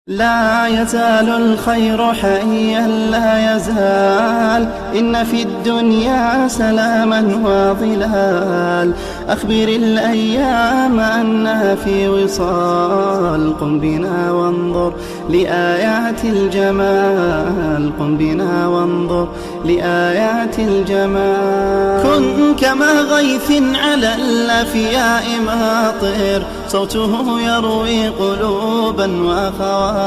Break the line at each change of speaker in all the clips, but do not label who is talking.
لا يزال الخير حيا لا يزال، إن في الدنيا سلاما وظلال. أخبر الأيام أنها في وصال، قم بنا وانظر لآيات الجمال، قم بنا وانظر لآيات الجمال. كن كما غيث على الأفياء ماطر، صوته يروي قلوبا وخواطر،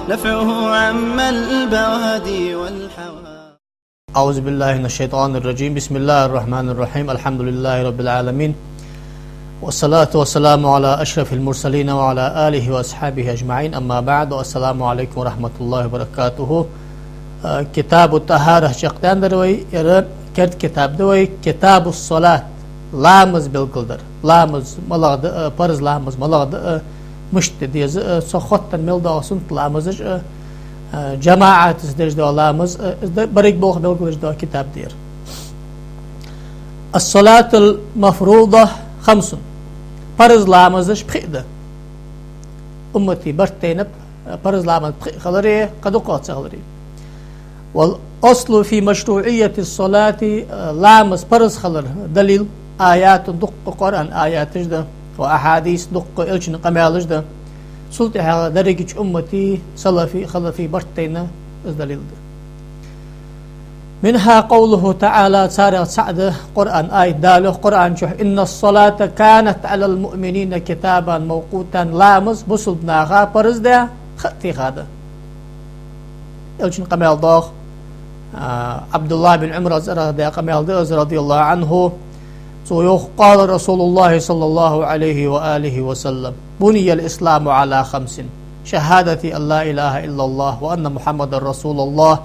نفعه عم البوادي والحوادي.
أعوذ بالله من الشيطان الرجيم. بسم الله الرحمن الرحيم. الحمد لله رب العالمين، والصلاة والسلام على أشرف المرسلين وعلى آله وأصحابه أجمعين. أما بعد، والسلام عليكم ورحمة الله وبركاته. كتاب الطهارة شقتان دروي كرد كتاب دوي كتاب الصلاة لامز بالقدر لامز ملغد فرز لامز ملغد مشتد يز سخطن ملدا وسنت لامز جماعة تزدج دو لامز بريك بوخ بالقدر دو كتاب دير. الصلاة المفروضة 5 فرز لامزش بخيدة أمتي برتينب فرز لامز بخي خلري قدو قوت خلري. والأصل في مشروعية الصلاة لامز فرز خلر دليل آيات دق قرآن آيات جدا وأحاديث دق إلشن قمالج ده سلطة هذا درجة أمتي سلفي خلفي برتينا دليل ده. منها قوله تعالى سارع سعد قرآن آية داله قرآن شح إن الصلاة كانت على المؤمنين كتابا موقوتا لامز بصلبنا غا فرز ده خطي هذا إلشن قمال ضاغ عبد الله بن عمر رضي الله عنه قال رسول الله صلى الله عليه وآله وسلم بني الإسلام على 5: شهادة أن لا إله إلا الله وأن محمد رسول الله،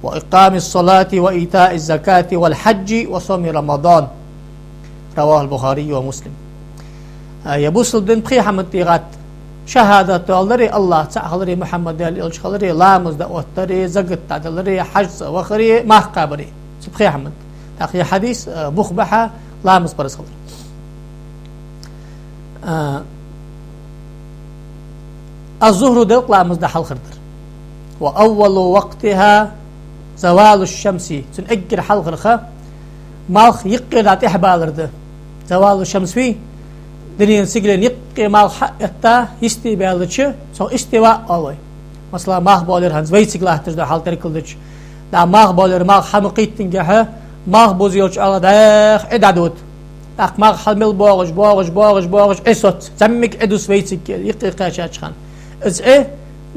وإقام الصلاة وإيتاء الزكاة والحج وصوم رمضان. رواه البخاري ومسلم. يبوس الدين بخي حمد تيغات شهادة الله الله تعالى محمد الإلش خلري لامز دعوتري زقت تعدلري حج وخري ما قابري سبخي حمد أخي حديث مخبحة لامز برس خلري. الظهر دلق لامز دحل خردر، وأول وقتها زوال الشمس سنأجر حل خرخة مالخ يقي لا تحبالر ده زوال الشمس فيه دنيا سجلين يقي مال حتى يستيبالش سو استواء الله. مثلا ماخ بولر هنز ويت سجله تجد حال تركلش دا ماخ بولر ماخ حمقيت تنجحه ماخ بوزيوش الله داخ عددود داخ ماخ حمل بوغش اسوت زمك ادوس ويت سجل يقي قاشات خان از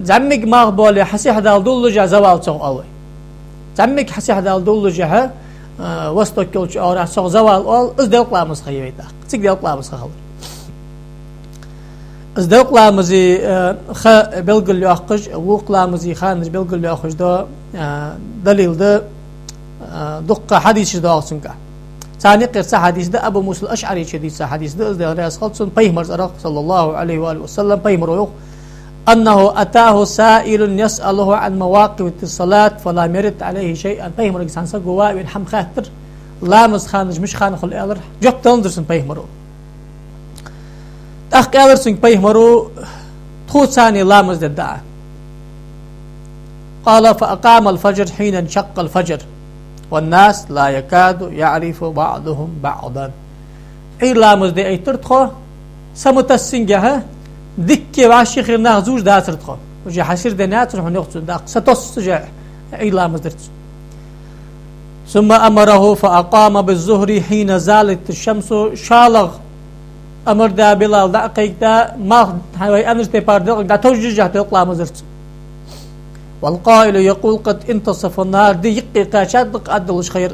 زمك ماخ بولر حسي حدا دولجا زوال سو الله زمك حسي حدا دولجا وستوكلش اورا سو زوال اول از دلقلامس خيويتا سيك دلقلامس خال از دلقلامزي خ بلغل ياخج وقلامزي خانج بلغل ياخج دو دليل ده دق حديث ده سنكا ثاني قصه حديث ده ابو موسى الاشعري حديث حديث ده ده راس خلصن بيمر صلى الله عليه واله وسلم بيمر أنه أتاه سائل يسأله عن مواقف الصلاة فلا يرد عليه شيئا. بيمر إنسان سجوا بين حم خاطر لامز خانج مش خان خل ألر جب تندرسن بيمرو تأخ ألرسن بيمرو تخوت ثاني لامز الدعاء. قال فأقام الفجر حين انشق الفجر والناس لا يكاد يعرف بعضهم بعضا. أي لامز دي أي ترتخو سمتسنجها دكي واشي خير ناخذوش داتر تخو وجي حسير دنات رح ناخذ داق ستوس جاء إلا مصدرت. ثم أمره فأقام بالظهر حين زالت الشمس شالغ أمر دا بلال دقيق دا ما هاي أنش تبار دا توجه تقلا مصدرت. والقائل يقول قد انتصف النهار دي يقي قاشات أدلش خير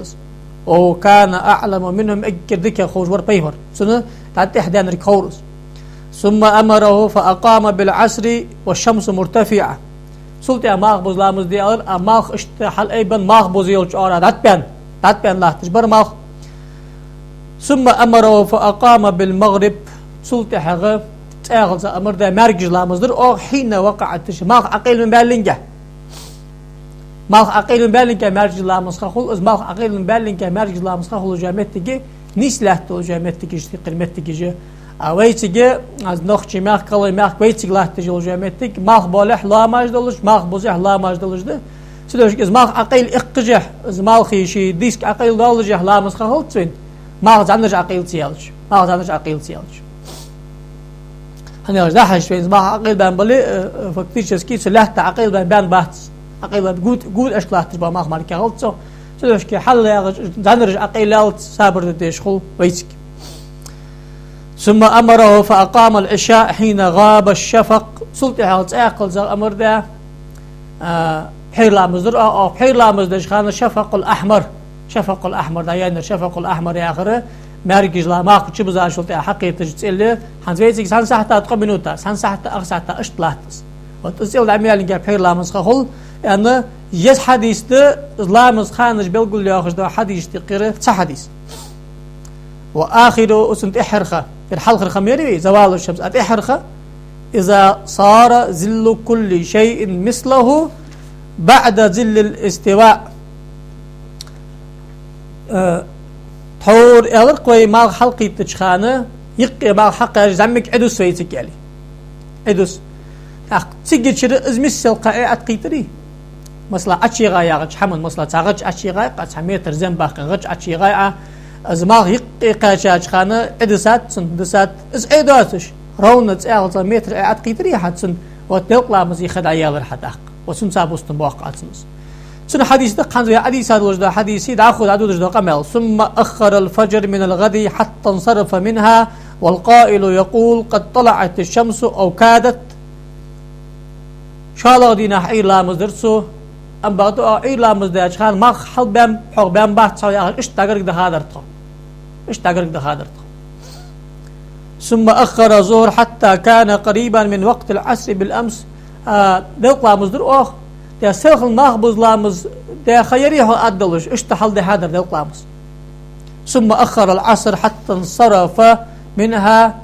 وكان أعلم منهم أكر دكي خوش ور بيمر سنة تعطي إحدان ركورس. ثم أمره فأقام بالعصر والشمس مرتفعة. سلطة ماخ بوز لامز دي أر ماخ اشتحل أيضا ماخ بوز يلش أورا داتبان لا تجبر ماخ. ثم أمره فأقام بالمغرب. سلطة حغا تأغل أمر دا مرجج لامز در أو حين وقعت ماخ عقيل من بالنجا ماخ عقيل من بالنجا مرجج لامز خخول از ماخ عقيل من بالنجا مرجج لامز خخول جامعت تجي نيس لحتو جامعت تجي قلمت تجي ويتجي از نخشي ماخ كلا ماخ ويتج لا تجول جامتك ماخ بالح لا ماجدلش ماخ بوزح لا ماجدلش ده سدوش از ماخ عقيل اقجح از مالخي شي ديسك عقيل دالجح لا مسخه تسين ماخ زانج عقيل تيالج ماخ زانج عقيل تيالج هني ده حاجه بين ماخ عقيل بان بلي فاكتيشسكي سلاحت عقيل بان بات عقيل جود اشلاحت با ماخ مالك غلطو سدوش كي حل زانج عقيل لالت صابر ديشخل ويتك ثم أمره فأقام العشاء حين غاب الشفق سلطي حالت أقل زر أمر ده حير لا مزدر أو حير لا مزدر خان الشفق الأحمر شفق الأحمر ده يعني الشفق الأحمر يا آخره مارجج لا ما كتش بزار شلطي حقي تجتسل حنزويتك سان ساعة تقى منوتا سان ساعة أغساعة أشتلاتس وتسأل العمية اللي جاب حير لا مزخل يعني يس حديث ده لا مزخانش بيقول لي أخش ده حديث تقيره حديث وآخر أسنت إحرخة في الحلقة الخميري زوال الشمس أتحرخة إذا صار ظل كل شيء مثله بعد ظل الاستواء تحور ألرق وي مال حلقي تشخانة يقي مال حقا زمك عدوس ويتك يالي عدوس تيجي تشير ازمس القائع أتقيتري مثلا أتشي غاية غج حمل مثلا تغج أتشي غاية قد سميتر زنباق غج أتشي غاية أزماغ يقي قاشاج خانة عدسات سندسات إز عدواتش رونة أغلط متر أتقيتري حد سن وتلقى مزي خد عيال الحداق وسن سابوستن بواقع سنس سن حديث ده خانزو حديث هذا وجد حديثي داخل عدود جدا قمل ثم أخر الفجر من الغد حتى انصرف منها والقائل يقول قد طلعت الشمس أو كادت شالغ دينا حي لا مزدرسو أم بعدو أي لا مزدرج خان ما حل بام حق بام بحث سوي إيش تقرق ده هادرته إيش تقرق ده هادرته ثم أخر الظهر حتى كان قريبا من وقت العصر بالأمس دلق لا مزدر ده سلخ المخبز لامز ده خيريه أدلش إيش تحل ده هادر دلق لامز ثم أخر العصر حتى انصرف منها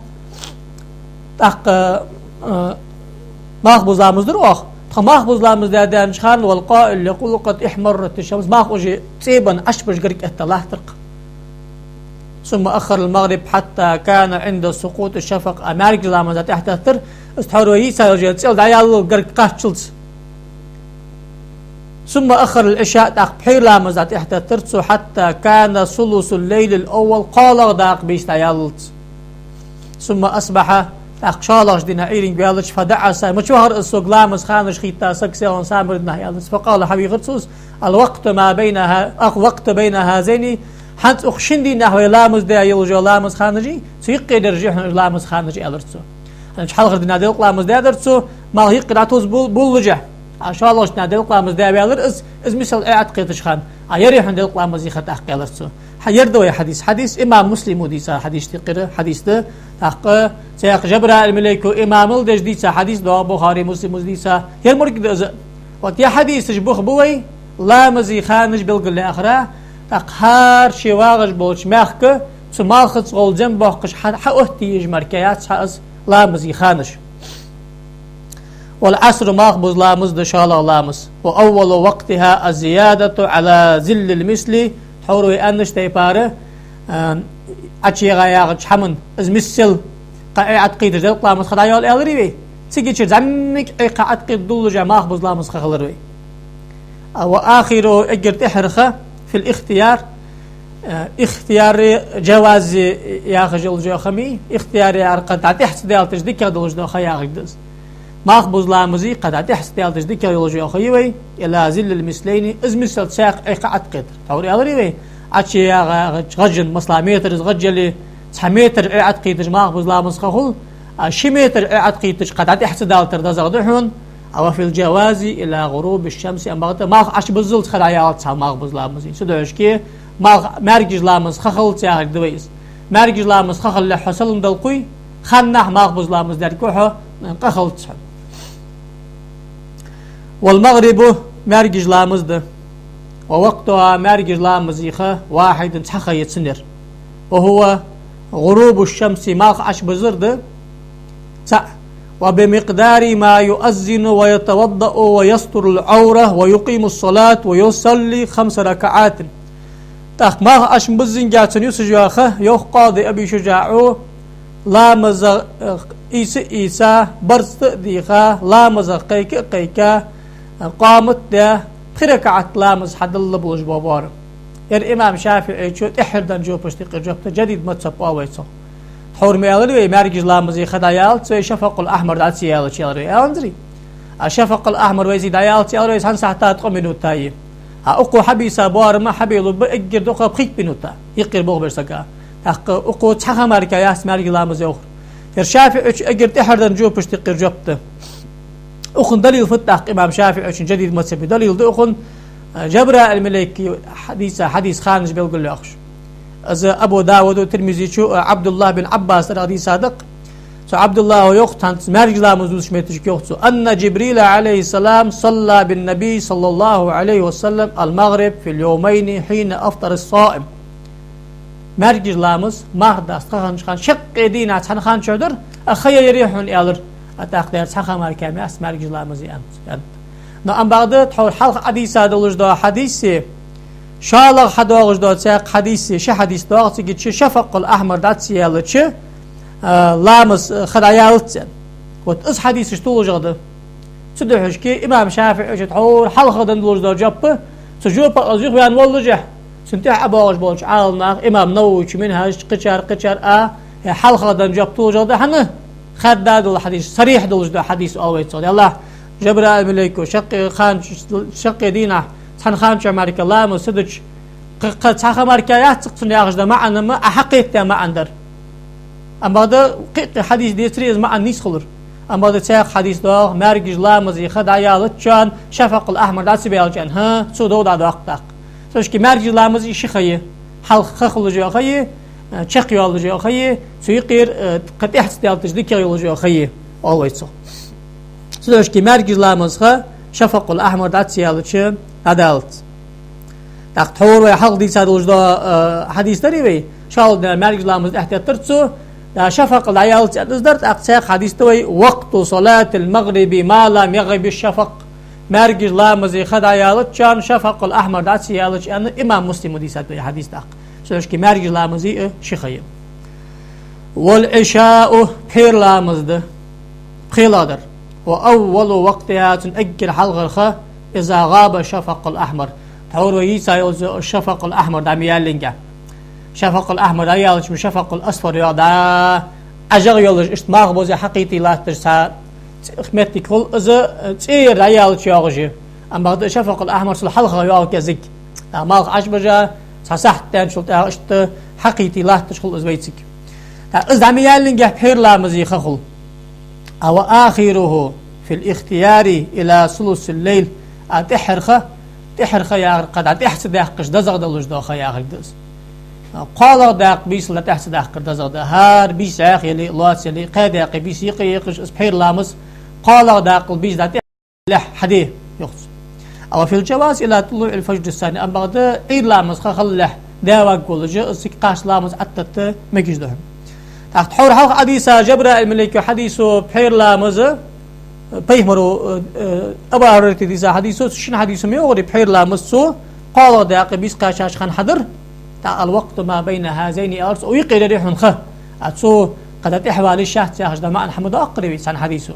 مخبز لامز در مخبز لامز ده دانشخان والقائل يقول قد احمرت الشمس ماخوجي تيبا أشبش قرق أتلاح ترق ثم أخر المغرب حتى كان عند سقوط الشفق أمارك لامز تحت التر استحروا يسا يجي تسأل دعيال قرق قاشلت ثم أخر العشاء داق بحير لامز تحت التر حتى كان ثلث الليل الأول قال داق بيست عيالت ثم أصبح أقشالش دينا إيرين بيالش فدعس مشوهر السوق لامز خانش خيتا سكسيون سامر نهيالس فقال حبيب غرسوس الوقت ما بينها وقت بين هذين حتى أخشندي نحو لامز دا يلجو لامز خانجي سيقي درجيح لامز خانجي ألرسو أنا شحال غير دينا ديلق لامز دا درسو ما هي قراتوز بولجه أشالش ديلق لامز دا بيالر إز مثل أعد قيتش خان أيريح ديلق لامز يخط أحقي ألرسو حيردوا يا حديث إمام مسلم وديسا حديث تقرأ حديث ده أحقا سيق جبرائيل الملائكة إمام الدج ديسا حديث ده بخاري مسلم ديسا يرمرك ده وتي حديث جبوخ بوي لا مزي خانج بالقل آخره أقهار شواغج بولش ماخك سماخت غول جنبه قش حقوهتي يجمركيات حقز لا مزي خانج والعصر ماخبز لامز دشالا لامز وأول وقتها الزيادة على ذل المثل حوروي أنش تيباره أشي غاياغج حمن إز مثل قاعد قيد جلق لامز خدايال ألريبي تيجي شر زمك أي قاعد قيد دولجا ماخبز لامز خخلروي وآخر أجر تحرخه في الاختيار اختيار جواز ياخج الجو خمي اختيار قد تحت ديال تجديك دولج دو خياغج دز ماخبز لامزي قد تحت ديال تجديك الجو خيوي إلى ذل المثلين إز مثل ساق أي قاعد قيد توري ألريبي أشي غجن مصلا متر غجلي 9 متر قاعد قيد ماخبز لامز خخل 10 متر قاعد قيد قد تحت ديال تردزغدحون أو في الجواز إلى غروب الشمس أما ما عش بزلت خلايات سال ماخبز لامزي سدوش كي ما مارجج لامز خخل تاعك دويس مارجج لامز خخل لحصل دلقوي خنح ماخبز لامز داركوحه قخلت سال والمغرب مارجج لامز ده ووقتها مارجج لامز يخه واحد تحخ يتسنر وهو غروب الشمس ما عش بزرد وبمقدار ما يؤذن ويتوضأ ويستر العورة ويقيم الصلاة ويصلي 5 ركعات تاخ ما أش بزن جاتن يسجاخه يوخ قاضي أبي شجاعه لامز إيسا برست ديخا لامز قيكا قامت ده بركعت لامز حد الله بلوش بابار إمام شافعي شو إحردن جو بشتقر جبت جديد متصب أويسو حور ميالري مرجز لامزي خدايال تسوي شفق الأحمر دات سيالة شيالري أندري الشفق الأحمر ويزي دايال سيالري سان ساعتات قم منوتاي أقو حبي سابوار ما حبي لب إجر دقة بخيك بنوتا يقير بوغ برسكا أقو تحقا ماركا ياس مرجز لامزي أخر الشافعي إجر إحردن جو بشتقر جبت أخن دليل فتح إمام شافعي جديد متصب دليل أخن جبرة الملكي حديث خانج بيقول له أخش از أبو داود والترمذي شو عبد الله بن عباس رضي صادق سو عبد الله ويقتن مرج لا مزوج ميتش كيوتو أن جبريل عليه السلام صلى بالنبي صلى الله عليه وسلم المغرب في اليومين حين أفطر الصائم مرج لامز مهدا خان شق دينا خان شودر أخي يريحون يالر أتاخدر سخا مركامي أس مرج لامز أنت نعم بعد تحول حلقة حديث هذا الوجداء حديثي شالغ حدا وجداء ساق حديثي ش حديث داغ تيجي شفق الأحمر دات سيالة ش لامس خدايالت وتأس حديث شتول جده تدحش كي إمام شافعي تحول حلقة دن الوجداء جبه سجوب أزيق بيان والله سنتح أباغش بالش عالنا إمام نووي منهاج قشار حلقة دن جبتول جده حنا خد داد الحديث صريح دول حديث أوي صلى الله جبرائيل ملكو شق دينا تحن خان شمارك الله مسدج قد تحن ماركايات تقصن ياغش ده معنا ما أحقيت ما عندر أما هذا حديث ديستريز مع النيس خلر أما هذا تاق حديث ده مارج الله مزي خد عيالت جان شفق الأحمر ده سبيل جان ها سودو ده داق سوش كي مارج الله مزي شخيه حل خخل جو خيه شق يال جو خيه سويقير قد احتسدال تجديك يال جو خيه always so سوش كي مرج لامزخه شفق الأحمر دات سيالتش عدالت تقطور ويحق دي سادوش دا حديث دريوي شال دا مرج لامز احتياط ترتسو دا شفق العيالت ازدرت اقساق حديث توي وقت صلاة المغرب ما لم يغرب الشفق مرج لامز خد عيالت شان شفق الأحمر دات سيالتش أن إمام مسلم دي سادوي حديث داق سوش كي مرج لامزي شخيه والعشاء بحير لامز ده بخيلادر وأول وقتها تنأجل حلقة إذا غاب الشفق الأحمر تحور ويسا الشفق الأحمر دا ميالينجا شفق الأحمر دا يالش من شفق الأصفر يا دا أجر يالش اشتماغ بوزي حقيقي لا ترسا خمتي كل إذا تير دا يالش يالجي أما دا شفق الأحمر سل حلقة يالك يزيك دا ماغ عشبجا ساسحت تان شلتها اشت حقيقي لا تشخل إزويتك إذا ميالينجا بحير لا مزي خخل أو آخره في الاختيار إلى ثلث الليل تحرخ يا قد تحس داقش دزغ دلوش داخ يا غدس قال داق بيس لا تحس داق دزغ دهار بيس اخ يلي لاس يلي قاد بيس يقيقش اسبحير لامس قال داق بيس ذات لح حديه يخص أو في الجواز إلى طلوع الفجر الثاني أما غدا عيد لامس خلح داوا كل جاء سكاش لامس أتت مجيش دهم تحت حور حلق حديثة جبرائيل الملكي حديثه بحير لامزة بيهمرو أبا هريرة ديسا حديثه شن حديثه ميوغري بحير لامزه قال داق بيس قاشاش خان حضر تاع الوقت ما بين هذين الأرض ويقيل ريحون خه أتسو قد أحوال الشهد سياخش دماء حمد أقربي سان حديثه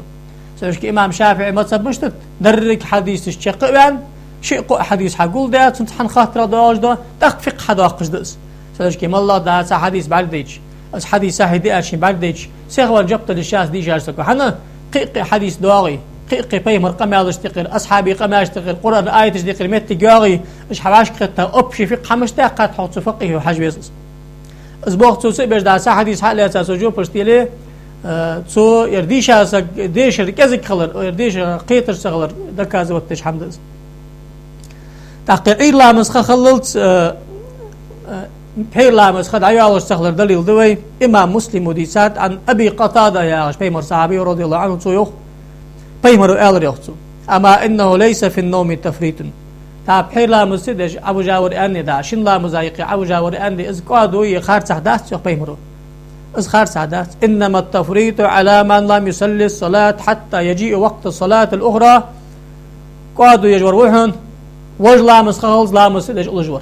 سوشك إمام شافعي ما تصبشتت درك حديث الشقيان شيء حديث حقول ده تنتحن خاطر داج ده تخفق حدا قصدس سوشك ما الله ده حديث بعد ديش از حديث ساحد أشي بعد ديش سيغوال جبت للشاس دي جالسك وحنا قيق حديث دواغي قيق بيمر قمال اشتقر أصحابي قمال اشتقر قرآن آية اشتقر ميت جاغي اش حواش قطة أبشي فق حمش دقات حوت فقه وحجب يسس أسبوع تسوسي بيش ده حديث حالي أساسو جو برستيلي تو يرديش اسك ديش ركزك خلر يرديش قيتر سغلر دكاز وقتش حمدز تقعير لامس خللت بحير لامس خد عيال سغلر دليل دوي امام مسلم وديسات عن ابي قتاده يا بيمر صحابي رضي الله عنه تو يخ بيمر ال يخصو اما انه ليس في النوم تفريط تا بحير لامس دج ابو جاور اني دا شن لامس زايق ابو جاور اني از قادو يخار صحدات يخ بيمرو أزخار سعادات إنما التفريط على من لم يصلي الصلاة حتى يجيء وقت الصلاة الأخرى قادوا يجور وحن وج لامس خالص لامس لج الجور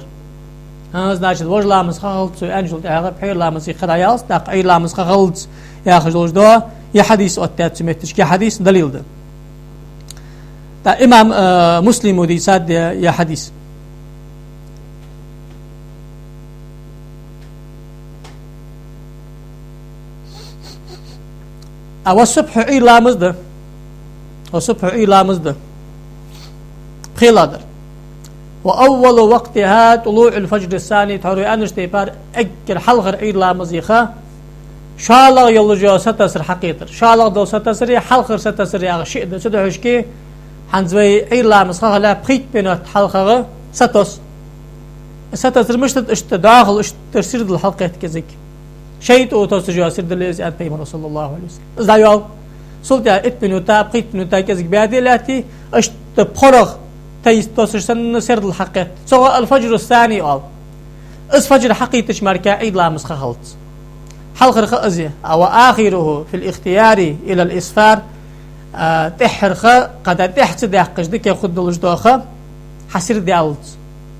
هاز ناشد وج لامز خلط أنجل تعرف حير لامز خراياس تاق أي لامز خلط يا خجلوج دوا يا حديث أتات سمتش كي حديث دليل ده تا إمام مسلم ودي ساد يا حديث أو الصبح أي لامز ده الصبح أي لامز ده خلادر وأول وقتها طلوع الفجر الثاني تهري أنش تيبار أجر حلغر أي لامز يخا شالغ يلجو ستسر حقيقة شالغ دو ستسر حلغر ستسر يا شيء ده سده هشكي حنزوي أي لامز خا لا بخيت بينات حلغر ستس ستسر مش داخل ترسير الحلقة كذك شيء تو تسجوا سير دليز أن بيمر صلى الله عليه وسلم زايو سلطة اتبنوتا بخيت بنوتا كذك بهذه التي بخرغ تيستوسر سن سير الحقة سواء الفجر الثاني أو فجر حقيقة مركا عيد لامز خلط حلقة خأزي أو آخره في الاختيار إلى الإسفار تحرخ قد تحسد يحقش ديك يخد الجدوخة حسير ديالت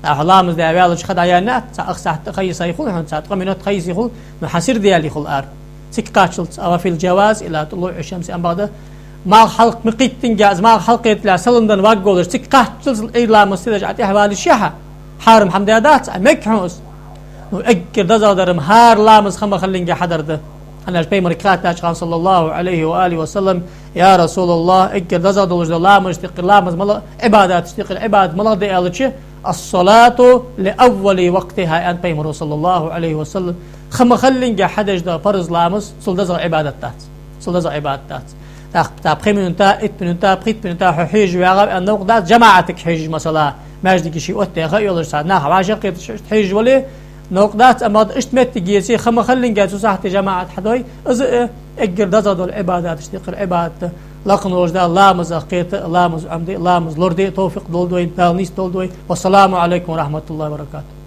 لامز ديالج خد عيانات سأخسحت خيس يخل حن ساعت قمينات خيس يخل حسير ديال يخل آر سيك قاتشلت أو في الجواز إلى طلوع الشمس أم بعد ما حلق مقيت تنجاز ما حلقة لا سلندن واقولش سيك قاتشلت إي لامز تدج أحوال الشيحة حارم حمديادات مكحوس أجر دزا درم هار لامز خما خلينجا حدر ده أنا بيمر كاتاج قال صلى الله عليه وآله وسلم يا رسول الله أجر دزا دولج لامز تقر لامز ملا عبادات تقر عباد ملا دي ألتش الصلاة لأول وقتها أن بيمر صلى الله عليه وسلم خما خلينجا حدج ده فرض لامز صل دزا عبادات صل دزا عبادات تابخي من تا ات من تا بخيت من تا حيج ويغاب أن نقدات جماعتك حيج مثلا ماجدك شيء أتى يولج سعدنا حواشق حيج ولي نقدات أما اشتمت جيسي خما خلين جاتو صحت جماعة حدوي إذ أجر دزادو العبادات اشتقر عبادة لقن وجدا لامز أقيت لامز عمدي لامز لوردي توفيق دولدوي تالنيس دولدوي والسلام عليكم ورحمة الله وبركاته.